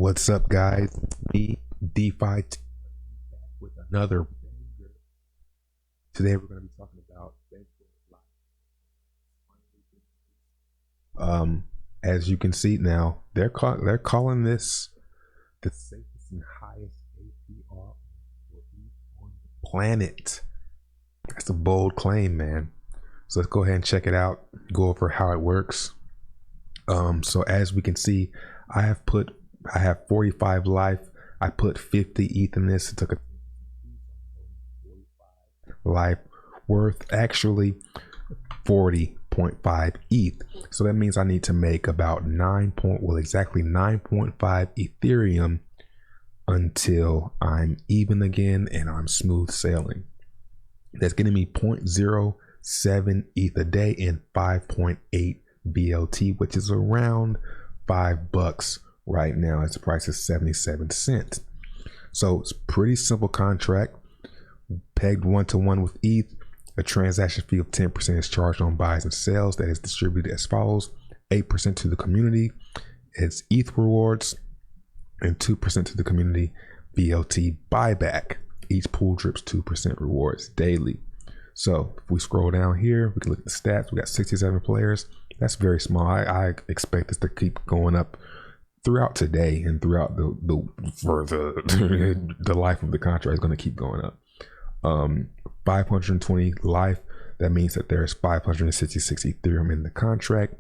What's up, guys? Me, DeFi, with another. Today we're going to be talking about Bankroll. As you can see now, they're calling this the safest and highest APR on the planet. That's a bold claim, man. So let's go ahead and check it out. Go over how it works. So as we can see, I have 45 life. I put 50 ETH in this. It took a life worth actually 40.5 ETH. So that means I need to make about exactly 9.5 Ethereum until I'm even again and I'm smooth sailing. That's getting me 0.07 ETH a day and 5.8 BLT, which is around $5 right now, as the price is 77 cents. So it's pretty simple contract, pegged 1-to-1 with ETH. A transaction fee of 10% is charged on buys and sales. That is distributed as follows: 8% to the community, it's ETH rewards, and 2% to the community BLT buyback. Each pool drips 2% rewards daily. So if we scroll down here, we can look at the stats. We got 67 players. That's very small. I expect this to keep going up throughout today and throughout the life of the contract is going to keep going up. 520 life. That means that there's 566 Ethereum in the contract,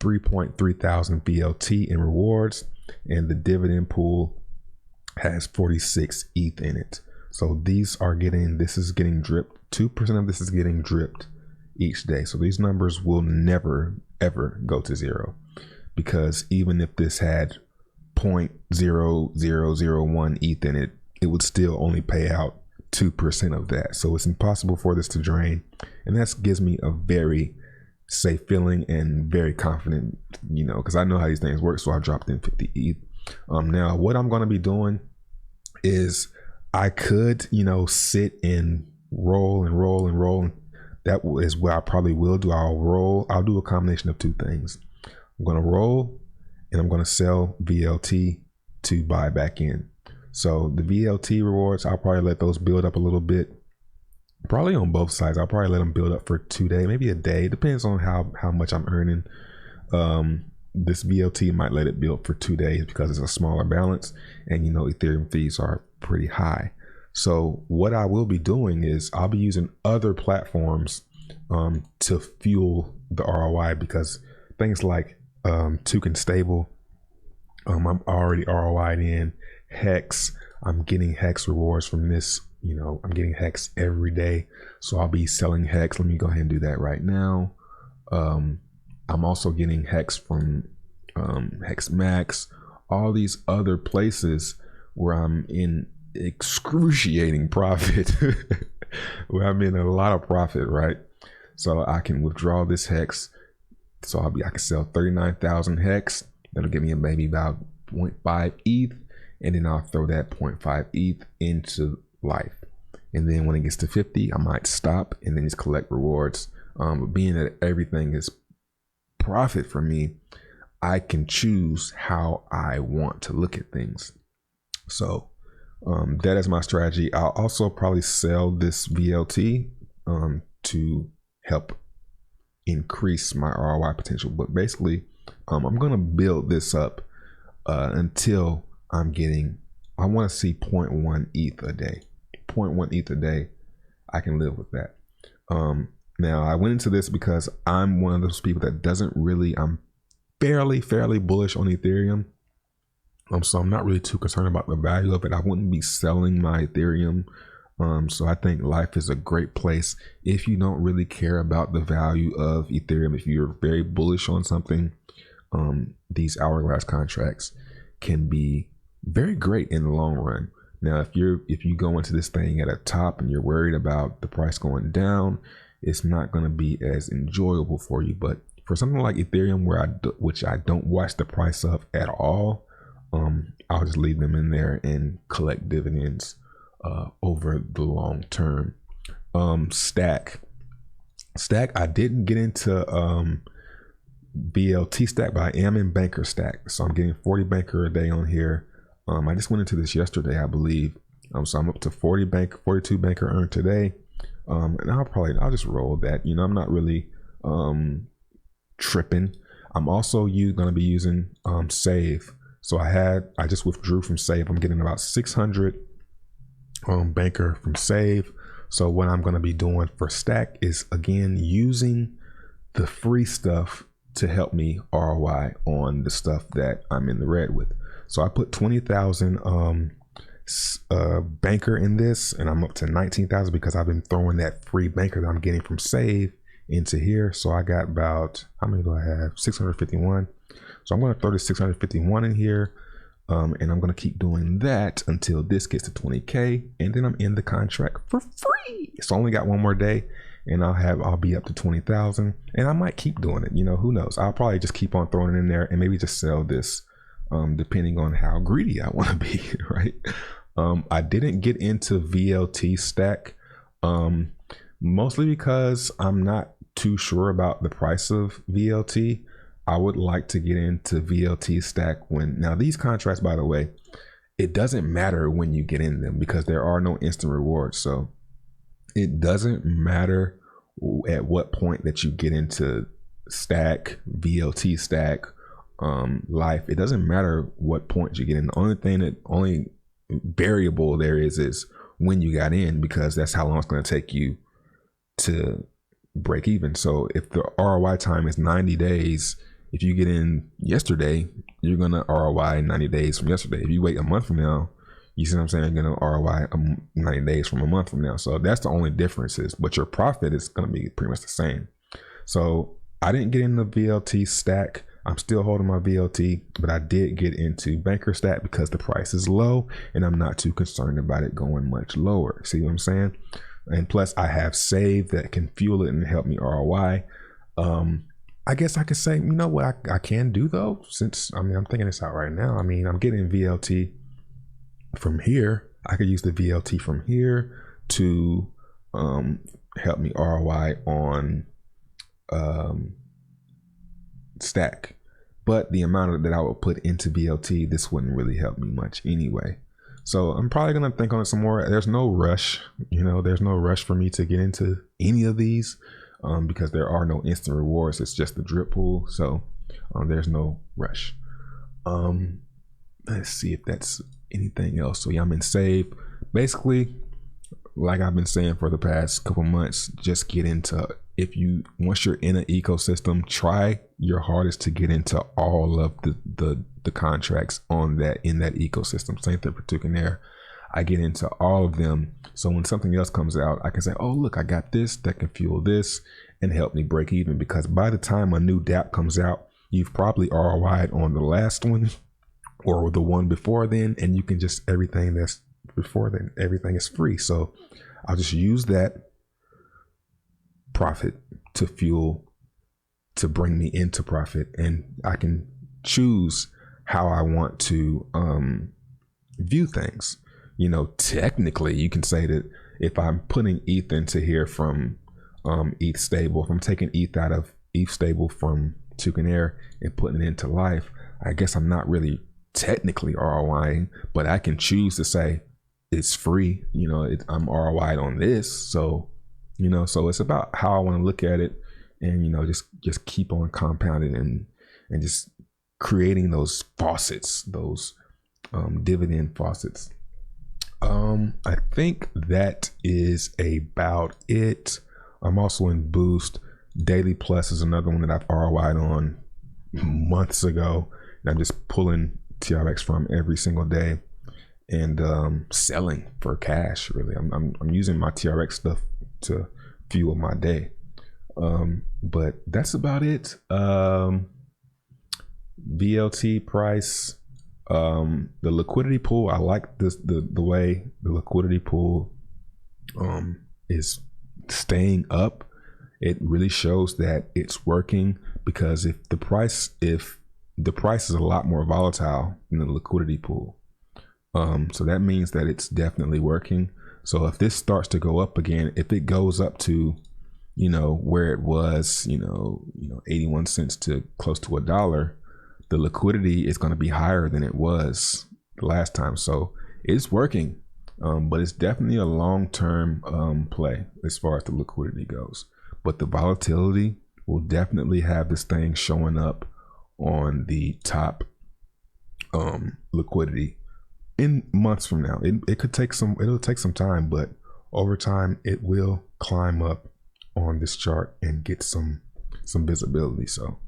3.3 thousand BLT in rewards, and the dividend pool has 46 ETH in it. So this is getting dripped. 2% of this is getting dripped each day. So these numbers will never ever go to zero, because even if this had 0.0001 ETH in it, it would still only pay out 2% of that. So it's impossible for this to drain, and that gives me a very safe feeling and very confident, because I know how these things work. So I dropped in 50 ETH. Now what I'm going to be doing is I could sit and roll. That is what I probably will do. I'll do a combination of two things. I'm going to roll and I'm going to sell VLT to buy back in. So the VLT rewards, I'll probably let those build up a little bit, probably on both sides. I'll probably let them build up for 2 days, maybe a day. Depends on how much I'm earning. This VLT might let it build for 2 days because it's a smaller balance, and Ethereum fees are pretty high. So what I will be doing is I'll be using other platforms to fuel the ROI, because things like Token Stable, I'm already ROI'd in. Hex, I'm getting Hex rewards from this. I'm getting Hex every day, so I'll be selling Hex. Let me go ahead and do that right now. I'm also getting Hex from Hex Max, all these other places where I'm in excruciating profit, where I'm in a lot of profit, right? So I can withdraw this Hex. So I can sell 39,000 Hex. That'll give me maybe about 0.5 ETH, and then I'll throw that 0.5 ETH into life. And then when it gets to 50, I might stop and then just collect rewards. Being that everything is profit for me, I can choose how I want to look at things. So that is my strategy. I'll also probably sell this VLT to help increase my ROI potential. But basically, I'm going to build this up until I want to see 0.1 ETH a day. 0.1 ETH a day, I can live with that. Now I went into this because I'm one of those people that I'm fairly bullish on Ethereum. So I'm not really too concerned about the value of it. I wouldn't be selling my Ethereum. So I think life is a great place if you don't really care about the value of Ethereum. If you're very bullish on something, these hourglass contracts can be very great in the long run. Now, if you go into this thing at a top and you're worried about the price going down, it's not going to be as enjoyable for you. But for something like Ethereum, which I don't watch the price of at all, I'll just leave them in there and collect dividends over the long term. Stack, I didn't get into BLT stack, but I am in banker stack. So I'm getting 40 banker a day on here. I just went into this yesterday, I believe. So I'm up to 42 banker earned today. And I'll just roll that. I'm not really tripping. I'm also going to be using Save. So I just withdrew from Save. I'm getting about 600 banker from Save. So what I'm going to be doing for Stack is, again, using the free stuff to help me ROI on the stuff that I'm in the red with. So I put 20,000 banker in this, and I'm up to 19,000 because I've been throwing that free banker that I'm getting from Save into here. So I got about, how many do I have? 651. So I'm going to throw the 651 in here, and I'm going to keep doing that until this gets to 20K, and then I'm in the contract for free. So I only got one more day, and I'll be up to 20,000, and I might keep doing it. Who knows? I'll probably just keep on throwing it in there and maybe just sell this, depending on how greedy I want to be, right? I didn't get into VLT Stack, mostly because I'm not too sure about the price of VLT. I would like to get into VLT Stack now these contracts, by the way, it doesn't matter when you get in them because there are no instant rewards. So it doesn't matter at what point that you get into Stack, VLT Stack, Life. It doesn't matter what point you get in. The only variable there is when you got in, because that's how long it's going to take you to break even. So if the ROI time is 90 days, if you get in yesterday, you're going to ROI 90 days from yesterday. If you wait a month from now, you see what I'm saying, you're going to ROI 90 days from a month from now. So that's the only difference, but your profit is going to be pretty much the same. So I didn't get into VLT Stack. I'm still holding my VLT, but I did get into Banker Stack because the price is low and I'm not too concerned about it going much lower. See what I'm saying? And plus I have Save that can fuel it and help me ROI. I guess I could say, you know what I can do though, since I'm thinking this out right now. I'm getting VLT from here. I could use the VLT from here to help me ROI on Stack. But the amount that I would put into VLT, this wouldn't really help me much anyway. So I'm probably gonna think on it some more. There's no rush, there's no rush for me to get into any of these. Because there are no instant rewards. It's just the drip pool. So there's no rush. Let's see if that's anything else. So yeah, I'm in Save. Basically, like I've been saying for the past couple months, just get into, once you're in an ecosystem, try your hardest to get into all of the contracts in that ecosystem. Same thing for Tucanair. I get into all of them. So when something else comes out, I can say, oh, look, I got this that can fuel this and help me break even. Because by the time a new Dapp comes out, you've probably ROI'd on the last one or the one before then. And you can just, everything that's before then, everything is free. So I'll just use that profit to bring me into profit. And I can choose how I want to view things. Technically you can say that if I'm putting ETH into here from ETH stable, if I'm taking ETH out of ETH stable from Tucanair and putting it into Life, I guess I'm not really technically ROIing, but I can choose to say it's free. I'm ROI'd on this. So, so it's about how I want to look at it, and, just keep on compounding and just creating those faucets, those dividend faucets. I think that is about it. I'm also in Boost. Daily Plus is another one that I've ROI'd on months ago, and I'm just pulling TRX from every single day and selling for cash. Really, I'm using my TRX stuff to fuel my day. But that's about it. VLT price. The liquidity pool, I like this, the way the liquidity pool is staying up. It really shows that it's working, because if the price is a lot more volatile in the liquidity pool, so that means that it's definitely working. So if this starts to go up again, if it goes up to where it was 81 cents to close to $1, the liquidity is going to be higher than it was last time. So it's working, but it's definitely a long-term play as far as the liquidity goes. But the volatility will definitely have this thing showing up on the top liquidity in months from now. It could take it'll take some time, but over time it will climb up on this chart and get some visibility. So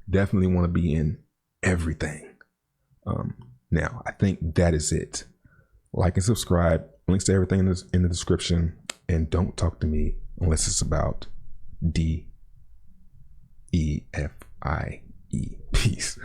definitely want to be in everything. Now I think that is it. Like and subscribe. Links to everything in the description. And don't talk to me unless it's about DEFIE. Peace.